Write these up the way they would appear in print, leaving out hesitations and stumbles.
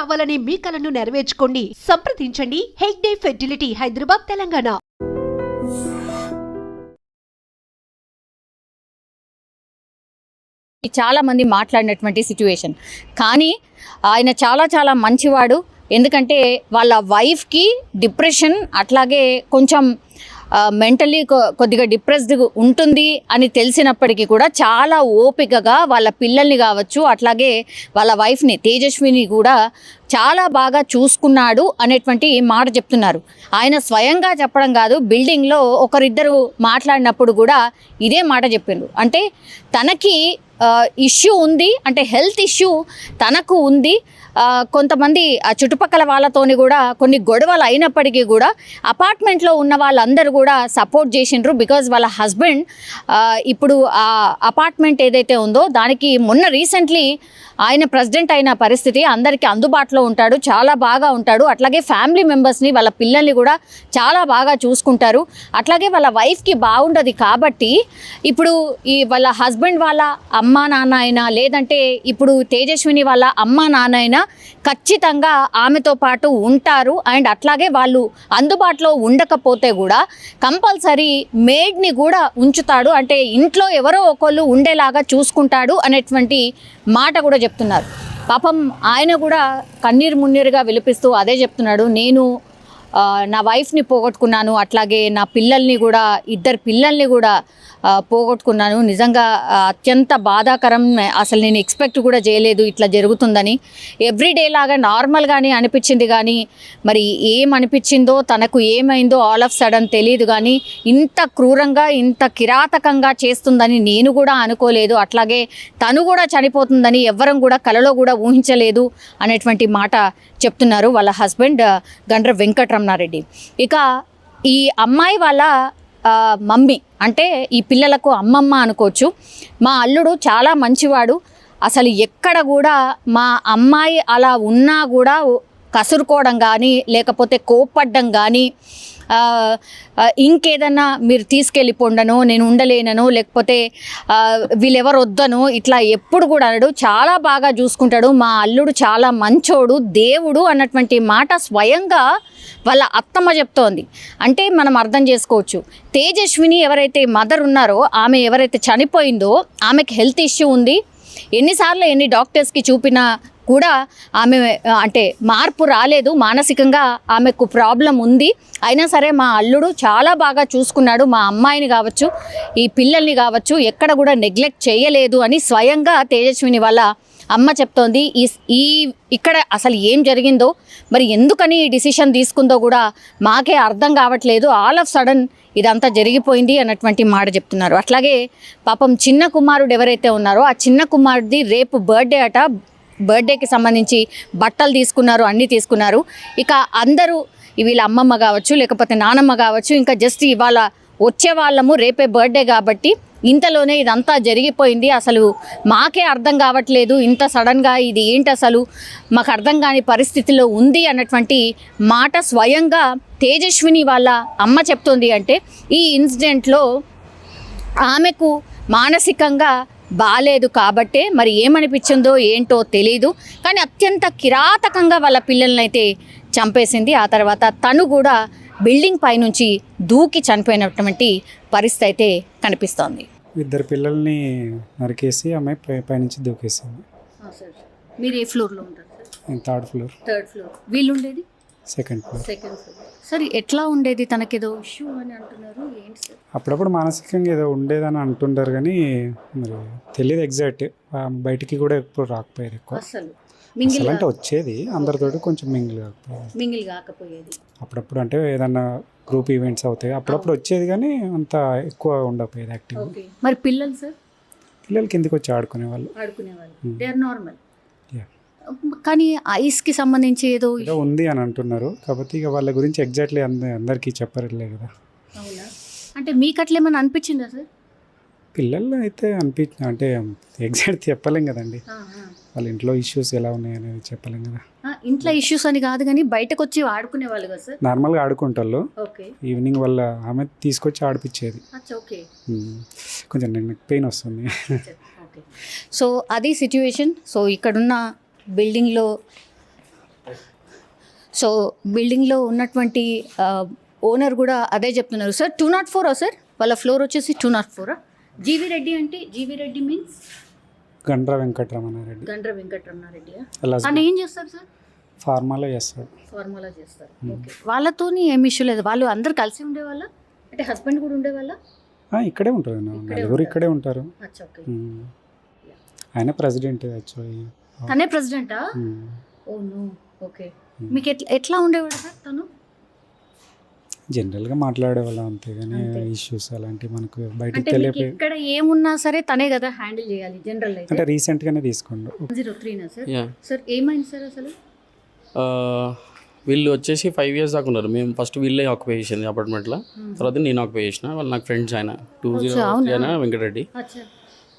కావాలనే మీ కలను నెరవేర్చుకోండి. సంప్రదించండి హెగ్డే ఫెర్టిలిటీ, హైదరాబాద్, తెలంగాణ. చాలా మంది మాట్లాడినటువంటి సిచ్యువేషన్, కానీ ఆయన చాలా చాలా మంచివాడు. ఎందుకంటే వాళ్ళ వైఫ్కి డిప్రెషన్, అట్లాగే కొంచెం మెంటలీ కొద్దిగా డిప్రెస్డ్ ఉంటుంది అని తెలిసినప్పటికీ కూడా చాలా ఓపికగా వాళ్ళ పిల్లల్ని కావచ్చు, అట్లాగే వాళ్ళ వైఫ్ని తేజస్విని కూడా చాలా బాగా చూసుకున్నాడు అనేటువంటి మాట చెప్తున్నారు. ఆయన స్వయంగా చెప్పడం కాదు, బిల్డింగ్లో ఒకరిద్దరు మాట్లాడినప్పుడు కూడా ఇదే మాట చెప్పిండ్రు. అంటే తనకి ఇష్యూ ఉంది, అంటే హెల్త్ ఇష్యూ తనకు ఉంది. కొంతమంది ఆ చుట్టుపక్కల వాళ్ళతోని కూడా కొన్ని గొడవలు అయినప్పటికీ కూడా అపార్ట్మెంట్లో ఉన్న వాళ్ళందరూ కూడా సపోర్ట్ చేసిండ్రు. బికాజ్ వాళ్ళ హస్బెండ్ ఇప్పుడు ఆ అపార్ట్మెంట్ ఏదైతే ఉందో దానికి మొన్న రీసెంట్లీ ఆయన ప్రెసిడెంట్ అయిన పరిస్థితి, అందరికీ అందుబాటులో ఉంటాడు, చాలా బాగా ఉంటాడు. అట్లాగే ఫ్యామిలీ మెంబర్స్ని, వాళ్ళ పిల్లల్ని కూడా చాలా బాగా చూసుకుంటారు. అట్లాగే వాళ్ళ వైఫ్కి బాగుండదు కాబట్టి ఇప్పుడు ఈ వాళ్ళ హస్బెండ్ వాళ్ళ అమ్మా నాన్న అయినా, లేదంటే ఇప్పుడు తేజస్విని వాళ్ళ అమ్మా నాన్న అయినా ఖచ్చితంగా ఆమెతో పాటు ఉంటారు. అండ్ అట్లాగే వాళ్ళు అందుబాటులో ఉండకపోతే కూడా కంపల్సరీ మేడ్ని కూడా ఉంచుతాడు, అంటే ఇంట్లో ఎవరో ఒకళ్ళు ఉండేలాగా చూసుకుంటాడు అనేటువంటి మాట కూడా చెప్తున్నారు. పాపం ఆయన కూడా కన్నీరు మున్నీరుగా విలిపిస్తూ అదే చెప్తున్నాడు. నేను నా వైఫ్ని పోగొట్టుకున్నాను, అట్లాగే నా పిల్లల్ని కూడా, ఇద్దరు పిల్లల్ని కూడా పోగొట్టుకున్నాను. నిజంగా అత్యంత బాధాకరం. అసలు నేను ఎక్స్పెక్ట్ కూడా చేయలేదు ఇట్లా జరుగుతుందని. ఎవ్రీడే లాగా నార్మల్గానే అనిపించింది, కానీ మరి ఏమనిపించిందో, తనకు ఏమైందో ఆల్ ఆఫ్ సడన్ తెలియదు. కానీ ఇంత క్రూరంగా, ఇంత కిరాతకంగా చేస్తుందని నేను కూడా అనుకోలేదు. అట్లాగే తను కూడా చనిపోతుందని ఎవ్వరం కూడా కలలో కూడా ఊహించలేదు అనేటువంటి మాట చెప్తున్నారు వాళ్ళ హస్బెండ్ గండ్ర వెంకటరమణారెడ్డి. ఇక ఈ అమ్మాయి వాళ్ళ మమ్మీ, అంటే ఈ పిల్లలకు అమ్మమ్మ అనుకోవచ్చు. మా అల్లుడు చాలా మంచివాడు, అసలు ఎక్కడ కూడా మా అమ్మాయి అలా ఉన్నా కూడా కసురుకోవడం కానీ, లేకపోతే కోప్పడ్డం కానీ, ఇంకేదన్నా మీరు తీసుకెళ్ళిపోండను, నేను ఉండలేనను, లేకపోతే వీళ్ళెవరు వద్దను, ఇట్లా ఎప్పుడు కూడా అనడు. చాలా బాగా చూసుకుంటాడు. మా అల్లుడు చాలా మంచోడు, దేవుడు అన్నటువంటి మాట స్వయంగా వాళ్ళ అత్తమ్మ చెప్తోంది. అంటే మనం అర్థం చేసుకోవచ్చు, తేజస్విని ఎవరైతే మదర్ ఉన్నారో, ఆమె ఎవరైతే చనిపోయిందో ఆమెకి హెల్త్ ఇష్యూ ఉంది. ఎన్నిసార్లు ఎన్ని డాక్టర్స్కి చూపినా కూడా ఆమె అంటే మార్పు రాలేదు, మానసికంగా ఆమెకు ప్రాబ్లం ఉంది. అయినా సరే మా అల్లుడు చాలా బాగా చూసుకున్నాడు, మా అమ్మాయిని కావచ్చు, ఈ పిల్లల్ని కావచ్చు, ఎక్కడ కూడా నెగ్లెక్ట్ చేయలేదు అని స్వయంగా తేజస్విని వాళ్ళ అమ్మ చెప్తోంది. ఈ ఇక్కడ అసలు ఏం జరిగిందో, మరి ఎందుకని ఈ డిసిషన్ తీసుకుందో కూడా మాకే అర్థం కావట్లేదు. ఆల్ ఆఫ్ సడన్ ఇదంతా జరిగిపోయింది అన్నటువంటి మాట చెప్తున్నారు. అట్లాగే పాపం చిన్న కుమారుడు ఎవరైతే ఉన్నారో ఆ చిన్న కుమారుడిది రేపు బర్త్డే అట. బర్త్డేకి సంబంధించి బట్టలు తీసుకున్నారు, అన్నీ తీసుకున్నారు. ఇక అందరూ వీళ్ళ అమ్మమ్మ కావచ్చు, లేకపోతే నానమ్మ కావచ్చు, ఇంకా జస్ట్ ఇవాళ వచ్చే వాళ్ళము, రేపే బర్త్డే కాబట్టి ఇంతలోనే ఇదంతా జరిగిపోయింది. అసలు మాకే అర్థం కావట్లేదు, ఇంత సడన్గా ఇది ఏంటి, అసలు మాకు అర్థం కాని పరిస్థితిలో ఉంది అన్నటువంటి మాట స్వయంగా తేజస్విని వాళ్ళ అమ్మ చెప్తోంది. అంటే ఈ ఇన్సిడెంట్లో ఆమెకు మానసికంగా బాలేదు కాబట్టే మరి ఏమనిపించిందో ఏంటో తెలీదు, కానీ అత్యంత కిరాతకంగా వాళ్ళ పిల్లల్ని అయితే చంపేసింది. ఆ తర్వాత తను కూడా బిల్డింగ్ పైనుంచి దూకి చనిపోయినటువంటి పరిస్థితి అయితే కనిపిస్తోంది. ఇద్దరు పిల్లల్ని నరికేసి అమ్మాయి పైనుంచి దూకేసింది. మీరు ఏ ఫ్లోర్లో ఉంటారు? Third floor. వీళ్ళు ఉండేది సెకండ్ ఫ్లోర్. సరే, ఎట్లా ఉండేది? తనకేదో ఇష్యూ అని అంటున్నారు, ఏంటి సార్? అప్పుడప్పుడు మానసికంగా ఏదో ఉండేదని అంటుంటారు, కానీ మరి తెలియదు ఎగ్జాక్ట్. బయటికి కూడా ఎప్పుడు రాకపోయేది ఎక్కువ. అసలు అంటే వచ్చేది అందరితోటి, కొంచెం మింగిల్ కాకపోయేది. అప్పుడప్పుడు అంటే ఏదన్నా గ్రూప్ ఈవెంట్స్ అవుతాయి, అప్పుడప్పుడు వచ్చేది, కానీ అంత ఎక్కువ ఉండకపోయేది యాక్టివ్. మరి పిల్లలు సార్? పిల్లలు కిందికి వచ్చి ఆడుకునేవాళ్ళు. They are normal. కానీ ఐస్కి సంబంధించి ఏదో ఉంది అని అంటున్నారు, కాబట్టి ఇక వాళ్ళ గురించి ఎగ్జాక్ట్లీ అందరికీ చెప్పరులే కదా. అవునా? అంటే మీకు అట్లా ఏమైనా అనిపించిందా సార్? పిల్లలు అయితే అంటే ఎగ్జాక్ట్ చెప్పలేం కదండి, వాళ్ళ ఇంట్లో ఇష్యూస్ ఎలా ఉన్నాయి అనేది చెప్పలేం కదా. ఇంట్లో ఇష్యూస్ అని కాదు, కానీ బయటకు వచ్చి ఆడుకునే వాళ్ళు కదా సార్? నార్మల్గా ఆడుకుంటారు. ఈవినింగ్ వాళ్ళ ఆమె తీసుకొచ్చి ఆడిపించేది. కొంచెం నాకు పెయిన్ వస్తుంది. సో అది సిచ్యువేషన్. సో ఇక్కడున్న బిల్డింగ్లో సో బిల్డింగ్లో ఉన్నటువంటి ఓనర్ కూడా అదే చెప్తున్నారు. సార్ 204 సార్ వాళ్ళ ఫ్లోర్ వచ్చేసి 204. జీవి రెడ్డి అంటే జీవి రెడ్డి మీన్స్ గండ్ర వెంకటరమణారెడ్డి. గండ్ర వెంకటరమణారెడ్డి అలా అని ఏం చేస్తారు సార్? ఫార్మాలో చేస్తాడు. ఫార్ములా చేస్తారు. ఓకే, వాళ్ళతోని ఏం ఇష్యూ లేదు. వాళ్ళు అందరు కలిసి ఉండేవాళ్ళ అంటే హస్బెండ్ కూడా ఉండేవాళ్ళ? ఇక్కడే ఉంటారు, నలుగురు ఇక్కడే ఉంటారు. అచ్చా, ఓకే. ఆయన ప్రెసిడెంట్ యాక్చువల్లీ. తనే ప్రెసిడెంటా? Oh no, okay. మీకు ఎట్లా ఉండేవాడు సార్ తను? జనరల్గా మాట్లాడేవాళ్ళం అంతేగాని ఇష్యూస్ అలాంటివి మనకు బయటకు అంటే మీకు ఇక్కడ ఏమున్నా సరే తనే కదా హ్యాండిల్ చేయాలి జనరల్ అయితే. అంటే రీసెంట్గానే తీసుకోండి. 03 సార్. సార్ ఏమైంది సార్ అసలు? వీళ్ళు వచ్చేసి 5 years దాకా ఉన్నారు. మేము ఫస్ట్ వీళ్ళే ఆక్యుపై చేసింది అపార్ట్మెంట్లో, తర్వాత నేను ఆక్యుపై చేసిన. వాళ్ళు నాకు ఫ్రెండ్స్. ఆయన 203 ఆయన వెంకటరెడ్డి. అచ్చా.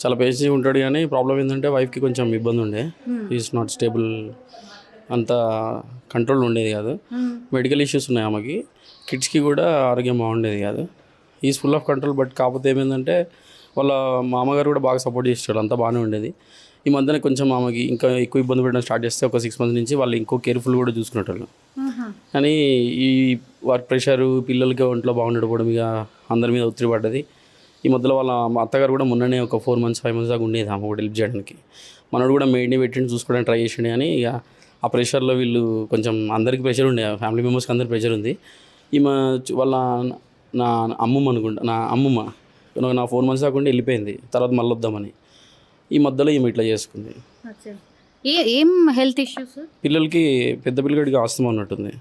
చాలా పేసి ఉంటాడు కానీ ప్రాబ్లం ఏంటంటే వైఫ్కి కొంచెం ఇబ్బంది ఉండే. ఈజ్ నాట్ స్టేబుల్, అంత కంట్రోల్ ఉండేది కాదు. మెడికల్ ఇష్యూస్ ఉన్నాయి ఆమెకి. కిడ్స్కి కూడా ఆరోగ్యం బాగుండేది కాదు. Is full of control. But కాకపోతే ఏమైందంటే వాళ్ళ మామగారు కూడా బాగా సపోర్ట్ చేసేవాడు, అంతా బాగానే ఉండేది. ఈ మధ్యన కొంచెం ఆమెకి ఇంకా ఎక్కువ ఇబ్బంది పెట్టడం స్టార్ట్ చేస్తే ఒక 6 months నుంచి వాళ్ళు ఇంకో కేర్ఫుల్ కూడా చూసుకునేటోళ్ళు. కానీ ఈ వర్క్ ప్రెషరు, పిల్లలకి ఒంట్లో బాగుండకపోవడం, ఇక అందరి మీద ఒత్తిడి పడ్డది. ఈ మధ్యలో వాళ్ళ అత్తగారు కూడా మొన్ననే ఒక 4 months 5 months దాకా ఉండేది ఆమె కూడా హెల్ప్ చేయడానికి. మనోడు కూడా మెయిడ్ని పెట్టిండి చూసుకోవడానికి ట్రై చేసిండు. కానీ ఇక ఆ ప్రెషర్లో వీళ్ళు కొంచెం అందరికీ ప్రెషర్ ఉండే, ఫ్యామిలీ మెంబర్స్కి అందరికి ప్రెషర్ ఉంది. ఈమె వాళ్ళ నా అమ్మమ్మ అనుకుంటా, నా అమ్మమ్మ నా 4 months దాకా ఉండి వెళ్ళిపోయింది. తర్వాత మళ్ళీ వద్దామని ఈ మధ్యలో ఈమె ఇట్లా చేసుకుంది. ఏం హెల్త్ ఇష్యూస్? పిల్లలకి పెద్ద పిల్లడికి ఆస్తమా ఉన్నట్టుంది.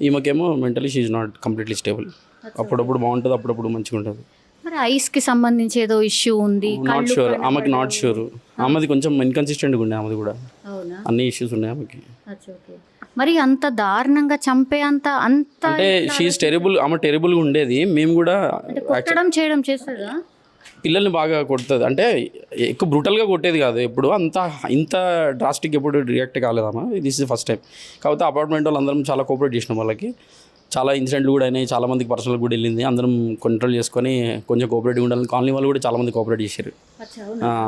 ఈమెకేమో mentally she is not completely stable. అప్పుడప్పుడు బాగుంటుంది, అప్పుడప్పుడు మంచిగా ఉంటుంది. మరి ఐస్కి సంబంధించి ఏదో ఇష్యూ ఉంది? నాట్ షూర్, ఆమెకి నాట్ షూర్. ఆమెది కొంచెం ఇన్కన్సిస్టెంట్గా ఉండే, ఆమెది కూడా అన్ని ఇష్యూస్ ఉన్నాయి ఆమెకి. మరి అంత దారుణంగా చంపే అంత అంటే షీఈస్ టెరిబుల్, ఆమె టెరిబుల్గా ఉండేది. మేము కూడా చేయడం చేస్తుందా? పిల్లల్ని బాగా కొడుతుంది. అంటే ఎక్కువ బ్రూటల్గా కొట్టేది కాదు ఎప్పుడు, ఇంత డ్రాస్టిక్ ఎప్పుడు రియాక్ట్ కాలేదమ్మా. This is first time. కాకపోతే అపార్ట్మెంట్ వాళ్ళు అందరం చాలా కోఆపరేట్ చేసినాం. వాళ్ళకి చాలా ఇన్సిడెంట్లు కూడా అయినాయి, చాలా మందికి పర్సనల్ కూడా వెళ్ళింది. అందరం కంట్రోల్ చేసుకొని కొంచెం కోఆపరేటివ్ ఉండాలని కాలనీ వాళ్ళు కూడా చాలా మంది కోఆపరేట్ చేశారు.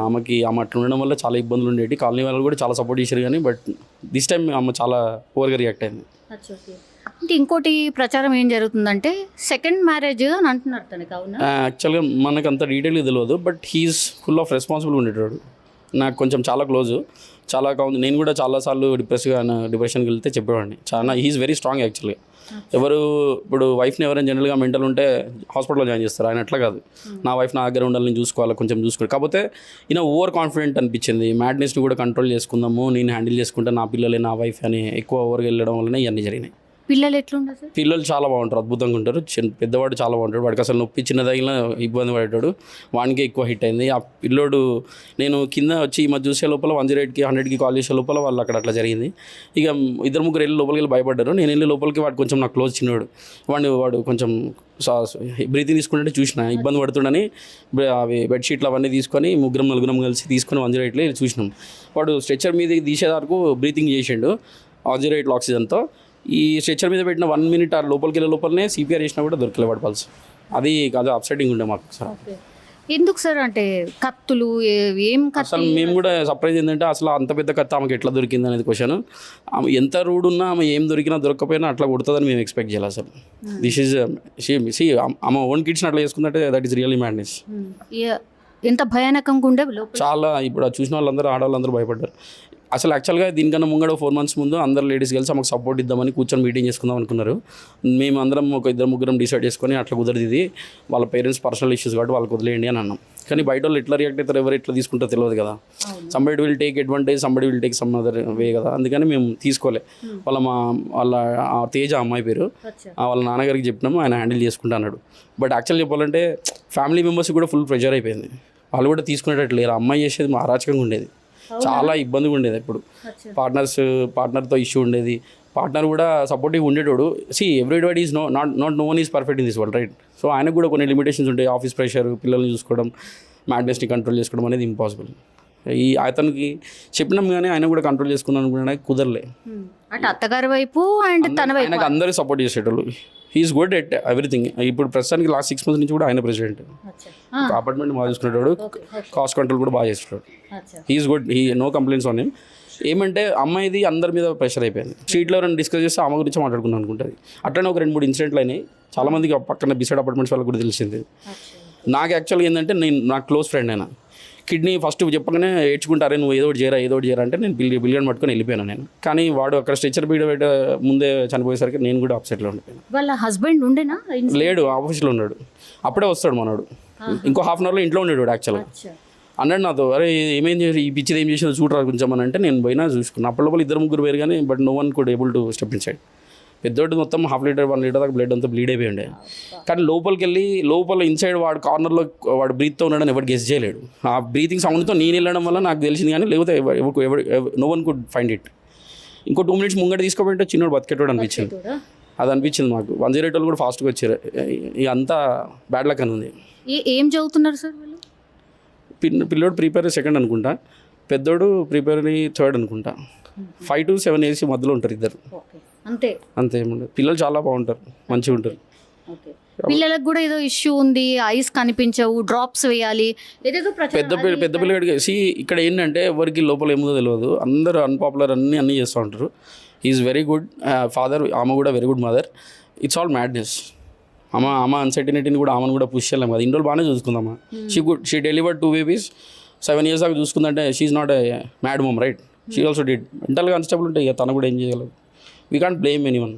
ఆమెకి ఆమె అట్లా ఉండడం వల్ల చాలా ఇబ్బందులు ఉండేవి. కాలనీ వాళ్ళు కూడా చాలా సపోర్ట్ చేశారు. కానీ బట్ దిస్ టైం ఆమె చాలా ఓవర్గా రియాక్ట్ అయింది. అంటే ఇంకోటి ప్రచారం ఏం జరుగుతుందంటే సెకండ్ మ్యారేజ్ అని అంటున్నారు తనకి, అవునా? యాక్చువల్గా మనకు అంత డీటెయిల్గా తెలియదు. But he's full of responsible ఉండేటాడు. నాకు కొంచెం చాలా క్లోజు, చాలా కావాలి. నేను కూడా చాలాసార్లు డిప్రెషన్కి వెళ్తే చెప్పేవాడిని. చాలా హీఈస్ వెరీ స్ట్రాంగ్ యాక్చువల్గా. ఎవరు ఇప్పుడు వైఫ్ని ఎవరైనా జనరల్గా మెంటల్ ఉంటే హాస్పిటల్లో జాయిన్ చేస్తారు. ఆయన అట్లా కాదు, నా వైఫ్ నా దగ్గర ఉండాలని చూసుకోవాలి, కొంచెం చూసుకోవాలి. కాకపోతే ఈయన ఓవర్ కాన్ఫిడెంట్ అనిపించింది. మ్యాడ్నెస్ని కూడా కంట్రోల్ చేసుకుందాము, నేను హ్యాండిల్ చేసుకుంటే నా పిల్లలే నా వైఫ్ అని ఎక్కువ ఓవర్గా వెళ్ళడం వల్లనే ఇవన్నీ జరిగినాయి. పిల్లలు ఎట్లుంటారు సార్? పిల్లలు చాలా బాగుంటారు, అద్భుతంగా ఉంటారు. పెద్దవాడు చాలా బాగుంటాడు. వాడికి అసలు నొప్పి చిన్న తగిలిన ఇబ్బంది పడేటాడు. వానికి ఎక్కువ హిట్ అయింది. ఆ పిల్లోడు నేను కింద వచ్చి ఈ మధ్య చూసే లోపల 108కి 100కి కాల్ చేసే లోపల వాళ్ళు అక్కడ అట్లా జరిగింది. ఇక 2-3 వెళ్ళి లోపలికి వెళ్ళి భయపడ్డారు. నేను వెళ్ళి లోపలికి వాడు కొంచెం నాకు క్లోజ్ చిన్నవాడు. వాడు కొంచెం బ్రీతింగ్ తీసుకుంటే చూసిన ఇబ్బంది పడుతుండని అవి బెడ్షీట్లు అవన్నీ తీసుకొని 3-4 కలిసి తీసుకొని 108లో చూసినాం. వాడు స్ట్రెచ్చర్ మీద తీసే వరకు బ్రీతింగ్ చేసిండు 108 ఆక్సిజన్తో. ఈ స్ట్రెచ్చర్ మీద పెట్టిన 1 minute ఆ లోపలికి వెళ్ళే లోపలనే సిపిఆర్ చేసినా కూడా దొరకలే వాడు పల్స్. అది కాదు అప్సెటింగ్ ఉండే మాకు సార్. ఎందుకు సార్? అంటే కత్తులు ఏం అసలు మేము కూడా సర్ప్రైజ్ ఏంటంటే అసలు అంత పెద్ద కత్తి ఆమెకి ఎట్లా దొరికింది అనేది క్వశ్చన్. ఆమె ఎంత రూడ్ ఉన్నా ఆమె ఏం దొరికినా దొరకపోయినా అట్లా కొడుతుందని మేము ఎక్స్పెక్ట్ చేయాలి అసలు. దిస్ ఈజ్ ఆమె ఓన్ కిడ్స్ని అట్లా చేసుకుందంటే దట్ ఈస్ రియల్లీ మ్యాడ్నెస్. ఎంత భయానకంగా ఉండే చాలా. ఇప్పుడు చూసిన వాళ్ళందరూ ఆడవాళ్ళందరూ భయపడ్డారు. అసలు యాక్చువల్గా దీనికన్నా ముంగడ 4 months ముందు అందరు లేడీస్ కలిసి మాకు సపోర్ట్ ఇద్దామని కూర్చొని మీటింగ్ చేసుకుందాం అనుకున్నారు. మేము అందరం ఒక 2-3 డిసైడ్ చేసుకొని అట్లా కుదరదు, ఇది వాళ్ళ పేరెంట్స్ పర్సనల్ ఇష్యూస్ కాబట్టి వాళ్ళకి వదిలేయండి అని అన్నాం. కానీ బయట వాళ్ళు ఎట్లా రియాక్ట్ అవుతారు, ఎవరు ఎట్లా తీసుకుంటారో తెలియదు కదా. Somebody will take advantage, somebody will take some other way కదా. అందుకని మేము తీసుకోలే. వాళ్ళ తేజ అమ్మాయి పేరు, వాళ్ళ నాన్నగారికి చెప్పినాము, ఆయన హ్యాండిల్ చేసుకుంటా అన్నాడు. బట్ యాక్చువల్ చెప్పాలంటే ఫ్యామిలీ మెంబర్స్కి కూడా ఫుల్ ప్రెషర్ అయిపోయింది. వాళ్ళు కూడా తీసుకునేటట్లు లేరు. అమ్మాయి చేసేది అరాచకంగా ఉండేది, చాలా ఇబ్బందిగా ఉండేది. ఎప్పుడు పార్ట్నర్తో ఇష్యూ ఉండేది. పార్ట్నర్ కూడా సపోర్టివ్ ఉండేటోడు. Everybody is no one is perfect in this world, right? So ఆయనకు కూడా కొన్ని లిమిటేషన్స్ ఉంటాయి. ఆఫీస్ ప్రెషర్, పిల్లల్ని చూసుకోవడం, మ్యాడ్నెస్ని కంట్రోల్ చేసుకోవడం అనేది ఇంపాసిబుల్. అతనికి చెప్పినాం కానీ ఆయన కూడా కంట్రోల్ చేసుకున్నాను అనుకున్నాడు, కుదరలే. అంటే అత్తగారి వైపు అండ్ తన వైపు ఆయనకు అందరూ సపోర్ట్ చేసేటోళ్ళు. He is good at everything. ఇప్పుడు ప్రస్తుతానికి లాస్ట్ 6 months నుంచి కూడా ఆయన ప్రెసిడెంట్. అపార్ట్మెంట్ బాగా చూసుకునేటాడు, కాస్ట్ కంట్రోల్ కూడా బాగా చేసేటాడు. He's good, no complaints on him. ఏమంటే అమ్మాయిది అందరి మీద ప్రెషర్ అయిపోయింది. స్ట్రీట్లో ఎవరైనా డిస్కస్ చేస్తే ఆమె గురించి మాట్లాడుకున్నాను అనుకుంటుంది. అట్లనే ఒక 2-3 ఇన్సిడెంట్లు అయినాయి. చాలామందికి పక్కన బిసైడ్ అపార్ట్మెంట్స్ వాళ్ళకి కూడా తెలిసింది. నాకు యాక్చువల్గా ఏంటంటే నాకు క్లోజ్ ఫ్రెండ్ అయినా కిడ్నీ ఫస్ట్ చెప్పగానే ఏడ్చుకుంటారే నువ్వు ఏదో ఒకటి చేయరా అంటే నేను బిల్లియన్ పట్టుకొని వెళ్ళిపోయాను నేను. కానీ వాడు అక్కడ స్ట్రెచర్ బీడ ముందే చనిపోయేసరికి నేను కూడా అప్సెట్లో ఉండిపోయాను. వాళ్ళ హస్బెండ్ ఉండేనా? లేడు, ఆఫీస్లో ఉన్నాడు. అప్పుడే వస్తాడు మనోడు. ఇంకో హాఫ్ అన్ అవర్లో ఇంట్లో ఉండేవాడు యాక్చువల్గా. అన్నాడు నాతో, అరే ఏమేం చేసి ఈ పిచ్చిది ఏం చేసిందో చూడరా కొంచెం అని అంటే నేను పోయినా చూసుకున్నాను. అప్పటిలోపల 2-3 వేరు కానీ but no one could able to step inside. పెద్దోటి మొత్తం 1/2 లీటర్ 1 లీటర్ దాకా బ్లడ్ అంతా బ్లీడ్ అయిపోయి ఉండే. కానీ లోపలికి వెళ్ళి లోపల ఇన్సైడ్ వాడు కార్నర్లో వాడు బ్రీత్తో ఉన్నాడని ఎవరు గెస్ చేయలేడు. ఆ బ్రీతింగ్ సౌండ్తో నేను వెళ్ళడం వల్ల నాకు తెలిసింది, కానీ లేకపోతే no one could find it. ఇంకో 2 మినిట్స్ ముంగట తీసుకోబోయింటే చిన్నోడు బతికేటోడు అనిపించింది. అది అనిపించింది మాకు. 108 కూడా ఫాస్ట్గా వచ్చారు. ఇక అంతా బ్యాడ్ లక్ అని ఉంది. ఏం చదువుతున్నారు సార్ వాళ్ళు? పిల్లోడు ప్రిపేర్ సెకండ్ అనుకుంటా, పెద్దోడు ప్రిపేర్ 3rd అనుకుంటా. 5 to 7 ఏసి మధ్యలో ఉంటారు ఇద్దరు. అంతే ఏముండదు. పిల్లలు చాలా బాగుంటారు, మంచిగా ఉంటారు. పిల్లలకు కూడా ఏదో ఇష్యూ ఉంది, ఐస్ కనిపించవు, డ్రాప్స్ వేయాలి, ఏదేదో పెద్ద పిల్లడికి ఇక్కడ ఏంటంటే ఎవరికి లోపల ఏముందో తెలియదు. అందరూ అన్పాపులర్ అన్నీ చేస్తూ ఉంటారు. ఈజ్ వెరీ గుడ్ ఫాదర్, ఆమె కూడా very good mother. It's all madness. ఆమె అన్సర్టినిటీని కూడా ఆమెను కూడా పుష్ చేయలేము కదా. ఇన్ని రోజులు బాగానే చూసుకుందామా. షీ డెలివర్డ్ 2 babies 7 years దాకా చూసుకుందంటే she's not a mad mom, right? She also did. మెంటల్గా అన్స్టేబుల్ ఉంటే ఇక తను కూడా ఏం చేయగలదు. We can't blame anyone.